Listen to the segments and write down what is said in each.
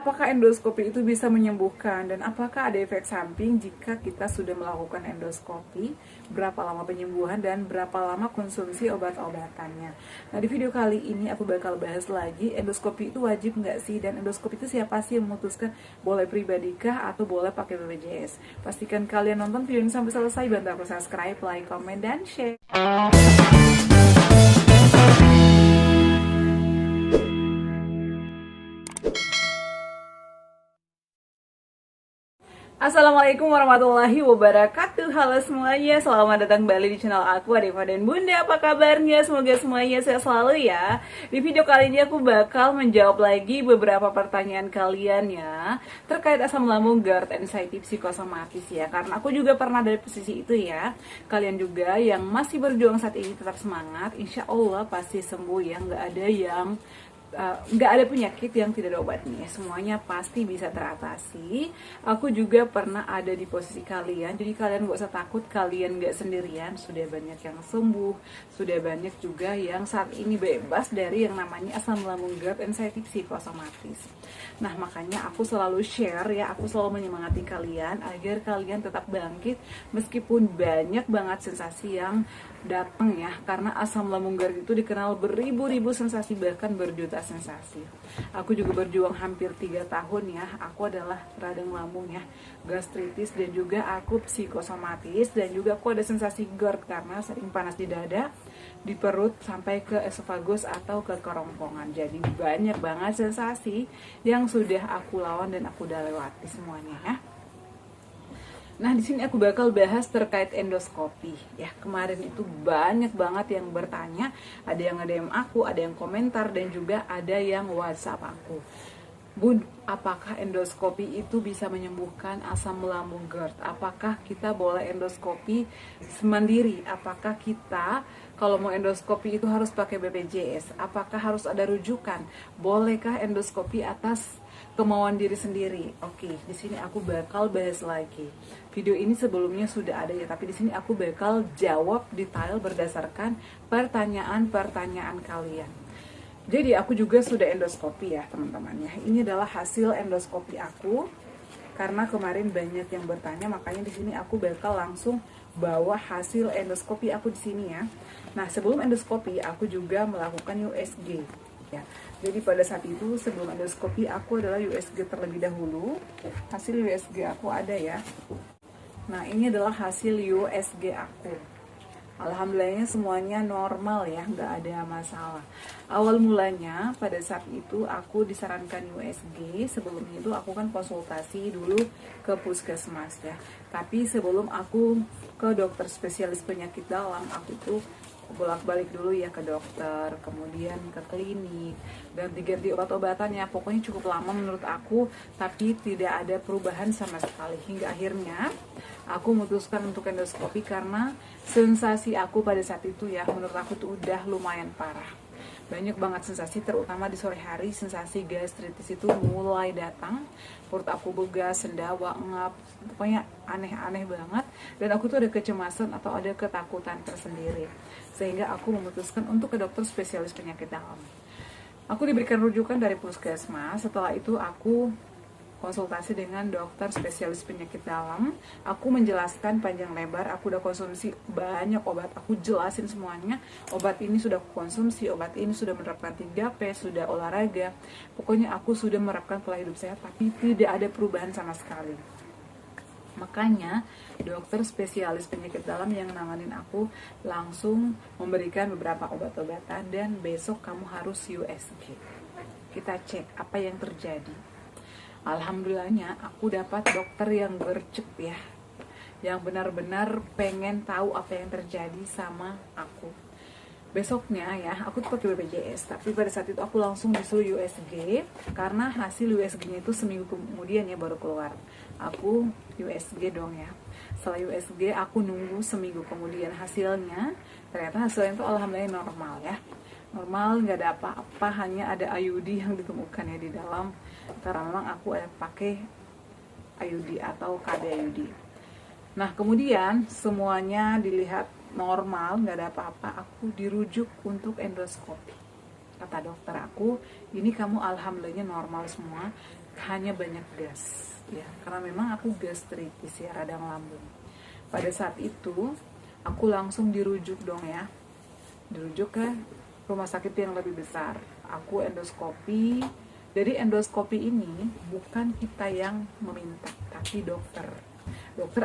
apakah endoskopi itu bisa menyembuhkan dan apakah ada efek samping jika kita sudah melakukan endoskopi, berapa lama penyembuhan dan berapa lama konsumsi obat-obatannya. Nah, di video kali ini aku bakal bahas lagi endoskopi itu wajib nggak sih, dan endoskopi itu siapa sih yang memutuskan, boleh pribadikah atau boleh pakai BPJS. Pastikan kalian nonton video ini sampai selesai, bantu aku subscribe, like, comment, dan share. Assalamualaikum warahmatullahi wabarakatuh. Halo semuanya, selamat datang kembali di channel aku, Adeva dan Bunda. Apa kabarnya? Semoga semuanya sehat selalu ya. Di video kali ini aku bakal menjawab lagi beberapa pertanyaan kalian ya, terkait asam lambung, GERD, anxiety, psikosomatis ya. Karena aku juga pernah dari posisi itu ya. Kalian juga yang masih berjuang saat ini tetap semangat. Insya Allah pasti sembuh ya. Nggak ada penyakit yang tidak ada obatnya, semuanya pasti bisa teratasi. Aku juga pernah ada di posisi kalian, jadi kalian gak usah takut, kalian gak sendirian. Sudah banyak yang sembuh, sudah banyak juga yang saat ini bebas dari yang namanya asam lambung, GERD, anxiety, psikosomatis. Nah, makanya aku selalu share ya, aku selalu menyemangati kalian agar kalian tetap bangkit meskipun banyak banget sensasi yang datang ya, karena asam lambung GERD itu dikenal beribu-ribu sensasi, bahkan berjuta sensasi. Aku juga berjuang hampir 3 tahun ya. Aku adalah radang lambung ya, gastritis, dan juga aku psikosomatis, dan juga aku ada sensasi GERD karena sering panas di dada, di perut, sampai ke esofagus atau ke kerongkongan. Jadi banyak banget sensasi yang sudah aku lawan dan aku udah lewati semuanya ya. Nah, di sini aku bakal bahas terkait endoskopi ya. Kemarin itu banyak banget yang bertanya, ada yang nge-DM aku, ada yang komentar, dan juga ada yang WhatsApp aku. Bun, apakah endoskopi itu bisa menyembuhkan asam lambung GERD? Apakah kita boleh endoskopi sendiri? Apakah kita kalau mau endoskopi itu harus pakai BPJS? Apakah harus ada rujukan? Bolehkah endoskopi atas kemauan diri sendiri? Oke, di sini aku bakal bahas lagi. Video ini sebelumnya sudah ada ya, tapi di sini aku bakal jawab detail berdasarkan pertanyaan-pertanyaan kalian. Jadi aku juga sudah endoskopi ya teman-teman ya. Ini adalah hasil endoskopi aku. Karena kemarin banyak yang bertanya, makanya di sini aku bakal langsung bawa hasil endoskopi aku di sini ya. Nah, sebelum endoskopi aku juga melakukan USG ya. Jadi pada saat itu sebelum endoskopi aku adalah USG terlebih dahulu. Hasil USG aku ada ya. Nah, ini adalah hasil USG aku. Alhamdulillahnya semuanya normal ya, nggak ada masalah. Awal mulanya pada saat itu aku disarankan USG. Sebelumnya itu aku kan konsultasi dulu ke puskesmas ya. Tapi sebelum aku ke dokter spesialis penyakit dalam, aku tuh bolak-balik dulu ya ke dokter, kemudian ke klinik, ganti-ganti obat-obatan ya. Pokoknya cukup lama menurut aku, tapi tidak ada perubahan sama sekali. Hingga akhirnya aku memutuskan untuk endoskopi karena sensasi aku pada saat itu ya, menurut aku tuh udah lumayan parah. Banyak banget sensasi, terutama di sore hari sensasi gastritis itu mulai datang. Perut aku begas, sendawa, ngap, pokoknya aneh-aneh banget. Dan aku tuh ada kecemasan atau ada ketakutan tersendiri, sehingga aku memutuskan untuk ke dokter spesialis penyakit dalam. Aku diberikan rujukan dari puskesmas. Setelah itu aku konsultasi dengan dokter spesialis penyakit dalam. Aku menjelaskan panjang lebar, aku udah konsumsi banyak obat, aku jelasin semuanya. Obat ini sudah aku konsumsi, obat ini sudah menerapkan 3P, sudah olahraga. Pokoknya aku sudah menerapkan pola hidup sehat, tapi tidak ada perubahan sama sekali. Makanya dokter spesialis penyakit dalam yang nanganin aku langsung memberikan beberapa obat-obatan, dan besok kamu harus USG. Kita cek apa yang terjadi. Alhamdulillahnya aku dapat dokter yang gercep ya, yang benar-benar pengen tahu apa yang terjadi sama aku. Besoknya ya, aku tuh pakai BPJS, tapi pada saat itu aku langsung disuruh USG karena hasil USG-nya itu seminggu kemudian ya baru keluar. Aku USG dong ya. Setelah USG aku nunggu seminggu kemudian hasilnya. Ternyata hasilnya itu alhamdulillah normal ya. Normal, nggak ada apa-apa, hanya ada IUD yang ditemukan ya di dalam, karena memang aku pakai IUD atau KD IUD. Nah, kemudian semuanya dilihat normal, nggak ada apa-apa, aku dirujuk untuk endoskopi. Kata dokter aku, ini kamu alhamdulillahnya normal semua, hanya banyak gas ya, karena memang aku gastritis ya, radang lambung. Pada saat itu aku langsung dirujuk dong ya, dirujuk ke rumah sakit yang lebih besar. Aku endoskopi. Jadi endoskopi ini bukan kita yang meminta, tapi dokter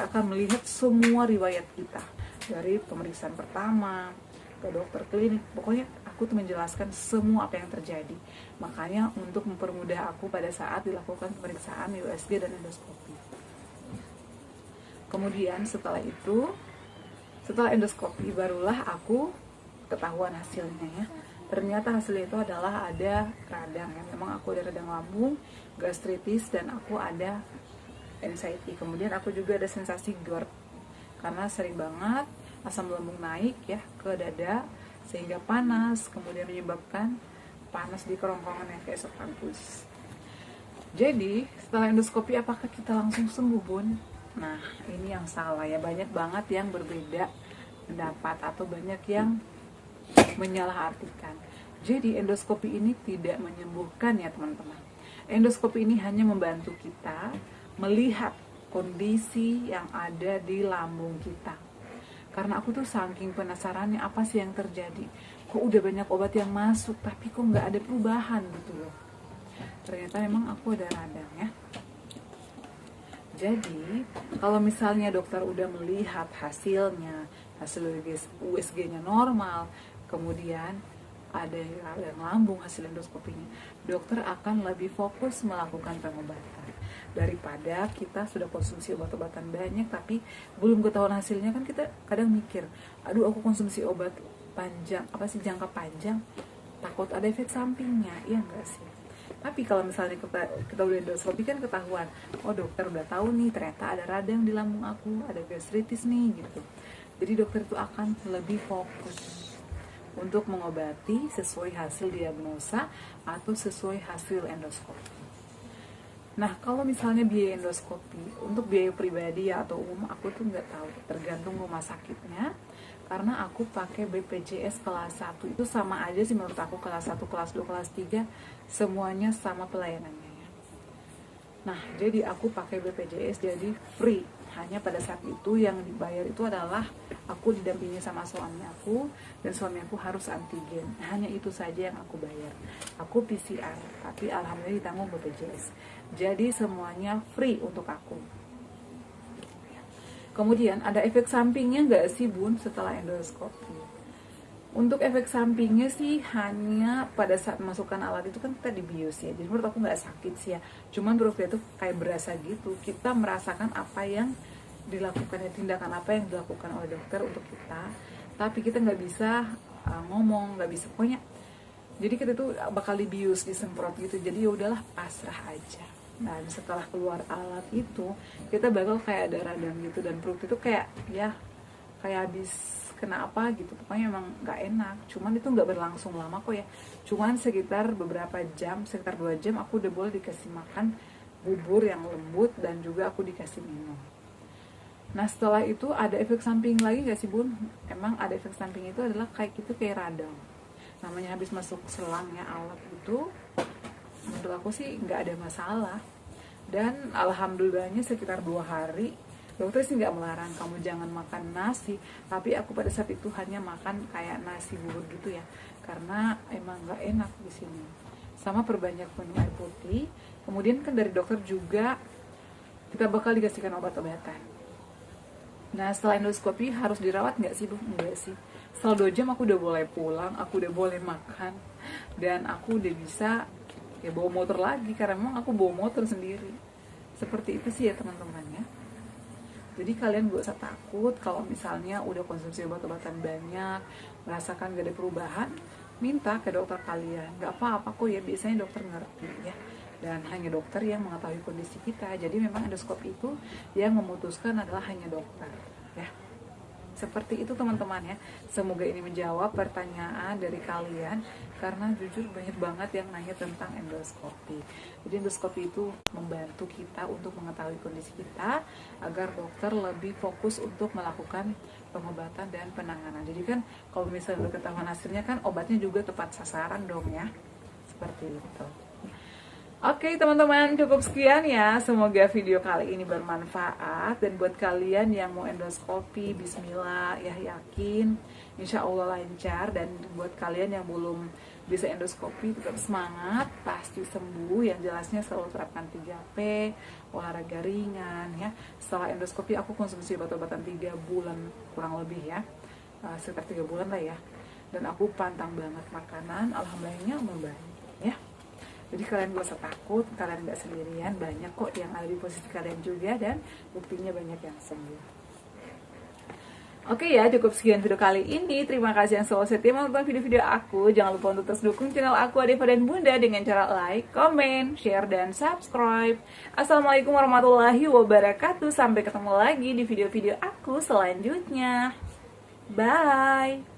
akan melihat semua riwayat kita dari pemeriksaan pertama ke dokter klinik. Pokoknya aku tuh menjelaskan semua apa yang terjadi. Makanya untuk mempermudah aku pada saat dilakukan pemeriksaan USG dan endoskopi. Kemudian setelah endoskopi barulah aku ketahuan hasilnya ya. Ternyata hasilnya itu adalah ada radang ya. Memang aku ada radang lambung, gastritis, dan aku ada anxiety. Kemudian aku juga ada sensasi GERD karena sering banget asam lambung naik ya ke dada sehingga panas, kemudian menyebabkan panas di kerongkongan yang kayak esophagus. Jadi setelah endoskopi apakah kita langsung sembuh, Bun? Nah ini yang salah ya, banyak banget yang berbeda pendapat atau banyak yang menyalahartikan. Jadi endoskopi ini tidak menyembuhkan ya teman-teman. Endoskopi ini hanya membantu kita melihat kondisi yang ada di lambung kita. Karena aku tuh saking penasarannya apa sih yang terjadi. Kok udah banyak obat yang masuk tapi kok nggak ada perubahan gitu loh. Ternyata memang aku ada radang ya. Jadi kalau misalnya dokter udah melihat hasilnya, hasil USG-nya normal, kemudian ada radang lambung hasil endoskopinya, dokter akan lebih fokus melakukan pengobatan daripada kita sudah konsumsi obat-obatan banyak tapi belum ketahuan hasilnya. Kan kita kadang mikir, aduh aku konsumsi obat panjang, jangka panjang, takut ada efek sampingnya, iya enggak sih? Tapi kalau misalnya kita udah endoskopi kan ketahuan, oh dokter udah tahu nih ternyata ada radang di lambung aku, ada gastritis nih gitu. Jadi dokter itu akan lebih fokus untuk mengobati sesuai hasil diagnosa atau sesuai hasil endoskopi. Nah kalau misalnya biaya endoskopi untuk biaya pribadi ya atau umum, aku tuh nggak tahu, tergantung rumah sakitnya. Karena aku pakai BPJS kelas 1, itu sama aja sih menurut aku, kelas 1, kelas 2, kelas 3 semuanya sama pelayanannya ya. Nah jadi aku pakai BPJS jadi free. Hanya pada saat itu yang dibayar itu adalah aku didampingi sama suami aku, dan suami aku harus antigen. Hanya itu saja yang aku bayar. Aku PCR, tapi alhamdulillah ditanggung BPJS. Jadi semuanya free untuk aku. Kemudian ada efek sampingnya nggak sih Bun setelah endoskopi? Untuk efek sampingnya sih hanya pada saat masukkan alat itu kan kita dibius ya. Jadi menurut aku nggak sakit sih ya. Cuman menurut dia tuh kayak berasa gitu. Kita merasakan apa yang dilakukan, tindakan apa yang dilakukan oleh dokter untuk kita. Tapi kita nggak bisa ngomong, nggak bisa pokoknya. Jadi kita tuh bakal dibius, disemprot gitu. Jadi ya udahlah pasrah aja. Nah setelah keluar alat itu kita bakal kayak ada radang gitu, dan perut itu kayak habis kena apa gitu, pokoknya emang nggak enak. Cuman itu nggak berlangsung lama kok ya, cuman sekitar beberapa jam, sekitar 2 jam aku udah boleh dikasih makan bubur yang lembut dan juga aku dikasih minum. Nah setelah itu ada efek samping lagi nggak sih Bun? Emang ada efek samping, itu adalah kayak radang, namanya habis masuk selangnya alat itu. Menurut aku sih nggak ada masalah, dan alhamdulillahnya sekitar 2 hari dokter sih nggak melarang kamu jangan makan nasi, tapi aku pada saat itu hanya makan kayak nasi bubur gitu ya, karena emang nggak enak di sini. Sama perbanyak minum air putih. Kemudian kan dari dokter juga kita bakal dikasihkan obat-obatan. Nah setelah endoskopi harus dirawat nggak sih Bu? Enggak sih. Setelah 2 jam aku udah boleh pulang, aku udah boleh makan, dan aku udah bisa ya bawa motor lagi, karena memang aku bawa motor sendiri. Seperti itu sih ya teman-teman ya. Jadi kalian gak usah takut kalau misalnya udah konsumsi obat-obatan banyak, merasakan gak ada perubahan, minta ke dokter kalian. Gak apa-apa kok ya, biasanya dokter ngerti ya. Dan hanya dokter yang mengetahui kondisi kita. Jadi memang endoskopi itu yang memutuskan adalah hanya dokter ya. Seperti itu teman-teman ya. Semoga ini menjawab pertanyaan dari kalian, karena jujur banyak banget yang nanya tentang endoskopi. Jadi endoskopi itu membantu kita untuk mengetahui kondisi kita agar dokter lebih fokus untuk melakukan pengobatan dan penanganan. Jadi kan kalau misalnya ketahuan hasilnya kan obatnya juga tepat sasaran dong ya. Seperti itu. Oke teman-teman, cukup sekian ya. Semoga video kali ini bermanfaat. Dan buat kalian yang mau endoskopi, bismillah ya, yakin insya Allah lancar. Dan buat kalian yang belum bisa endoskopi, tetap semangat, pasti sembuh. Yang jelasnya selalu terapkan 3P, olahraga ringan ya. Setelah endoskopi aku konsumsi obat-obatan 3 bulan kurang lebih ya, sekitar 3 bulan lah ya. Dan aku pantang banget makanan, alhamdulillahnya membaik ya. Jadi kalian gak usah takut, kalian gak sendirian, banyak kok yang ada di posisi kalian juga, dan buktinya banyak yang sembuh. Oke ya, cukup sekian video kali ini. Terima kasih yang selalu setia menonton video-video aku. Jangan lupa untuk terus dukung channel aku Adeva dan Bunda dengan cara like, comment, share, dan subscribe. Assalamualaikum warahmatullahi wabarakatuh. Sampai ketemu lagi di video-video aku selanjutnya. Bye!